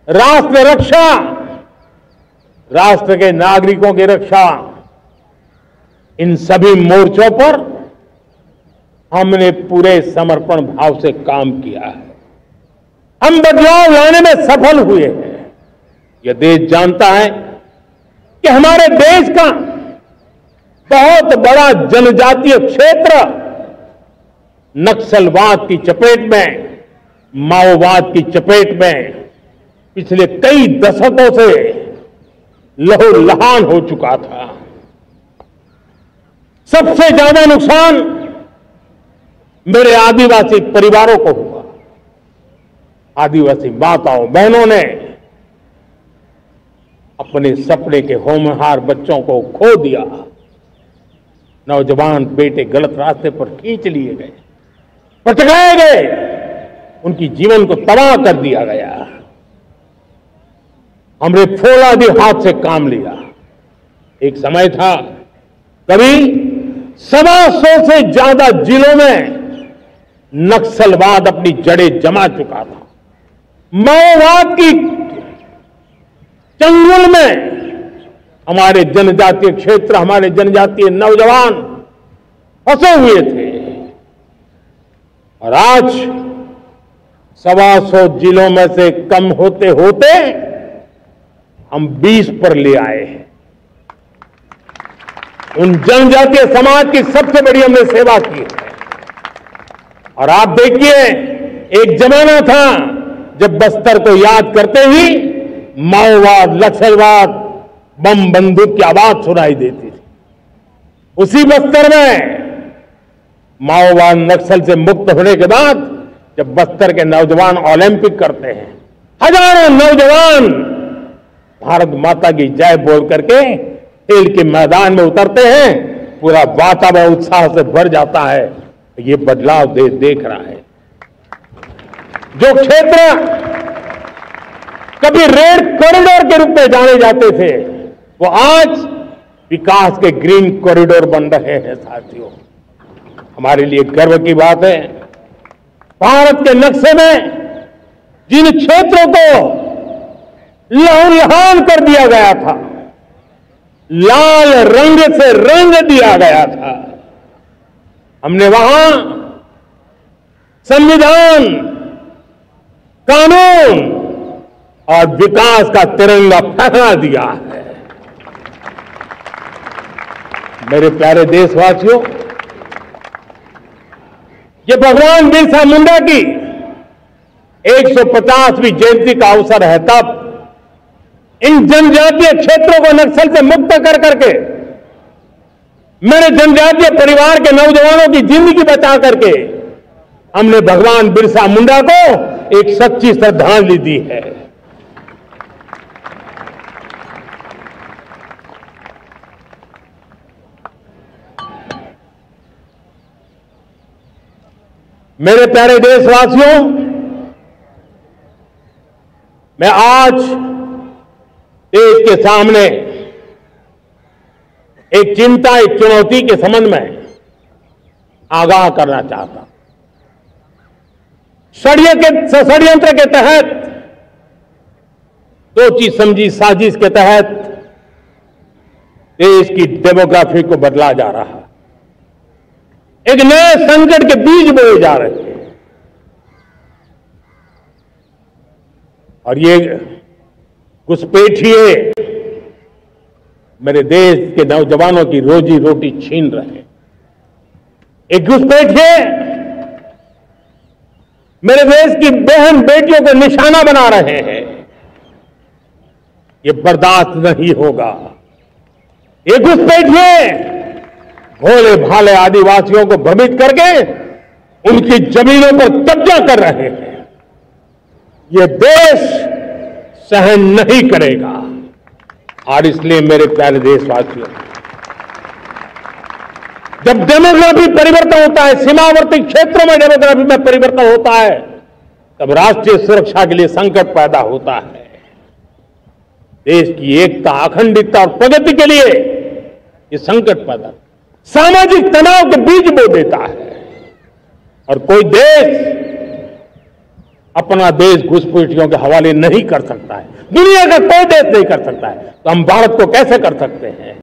राष्ट्र रक्षा, राष्ट्र के नागरिकों की रक्षा, इन सभी मोर्चों पर हमने पूरे समर्पण भाव से काम किया है। हम बदलाव लाने में सफल हुए हैं। यह देश जानता है कि हमारे देश का बहुत बड़ा जनजातीय क्षेत्र नक्सलवाद की चपेट में, माओवाद की चपेट में पिछले कई दशकों से लहूलुहान हो चुका था। सबसे ज्यादा नुकसान मेरे आदिवासी परिवारों को हुआ। आदिवासी माताओं बहनों ने अपने सपने के होनहार बच्चों को खो दिया। नौजवान बेटे गलत रास्ते पर खींच लिए गए, भटकाए गए, उनकी जीवन को तबाह कर दिया गया। हमने फौलादी हाथ से काम लिया। एक समय था कभी 125 से ज्यादा जिलों में नक्सलवाद अपनी जड़ें जमा चुका था। माओवाद की चंगुल में हमारे जनजातीय क्षेत्र, हमारे जनजातीय नौजवान फंसे हुए थे और आज 125 जिलों में से कम होते होते हम 20 पर ले आए हैं। उन जनजातीय समाज की सबसे बड़ी हमने सेवा की है। और आप देखिए, एक जमाना था जब बस्तर को याद करते ही माओवाद, नक्सलवाद, बम बंदूक की आवाज सुनाई देती थी। उसी बस्तर में माओवाद नक्सल से मुक्त होने के बाद जब बस्तर के नौजवान ओलंपिक करते हैं, हजारों नौजवान भारत माता की जय बोल करके खेल के मैदान में उतरते हैं, पूरा वातावरण उत्साह से भर जाता है। ये बदलाव देश देख रहा है। जो क्षेत्र कभी रेड कॉरिडोर के रूप में जाने जाते थे, वो आज विकास के ग्रीन कॉरिडोर बन रहे हैं। साथियों, हमारे लिए गर्व की बात है, भारत के नक्शे में जिन क्षेत्रों को लहूलुहान कर दिया गया था, लाल रंग से रंग दिया गया था, हमने वहां संविधान, कानून और विकास का तिरंगा फहरा दिया है। मेरे प्यारे देशवासियों, ये भगवान बिरसा मुंडा की 150वीं जयंती का अवसर है। तब इन जनजातीय क्षेत्रों को नक्सल से मुक्त कर करके, मेरे जनजातीय परिवार के नौजवानों की जिंदगी बचा करके हमने भगवान बिरसा मुंडा को एक सच्ची श्रद्धांजलि दी है। मेरे प्यारे देशवासियों, मैं आज देश के सामने एक चिंता, एक चुनौती के संबंध में आगाह करना चाहता हूं। षड्यंत्र के तहत, सोची समझी साजिश के तहत देश की डेमोग्राफी को बदला जा रहा है। एक नए संकट के बीज बोए जा रहे हैं और ये घुसपैठिए मेरे देश के नौजवानों की रोजी रोटी छीन रहे हैं। एक घुसपैठिए मेरे देश की बहन बेटियों को निशाना बना रहे हैं। ये बर्दाश्त नहीं होगा। ये घुसपैठिए भोले भाले आदिवासियों को भ्रमित करके उनकी जमीनों पर कब्जा कर रहे हैं। ये देश सहन नहीं करेगा। और इसलिए मेरे प्यारे देशवासियों, जब डेमोग्राफी परिवर्तन होता है, सीमावर्ती क्षेत्रों में डेमोग्राफी में परिवर्तन होता है, तब राष्ट्रीय सुरक्षा के लिए संकट पैदा होता है। देश की एकता, अखंडता और प्रगति के लिए ये संकट पैदा, सामाजिक तनाव के बीज बो देता है। और कोई देश अपना देश घुसपैठियों के हवाले नहीं कर सकता है, दुनिया का कोई देश नहीं कर सकता है, तो हम भारत को कैसे कर सकते हैं।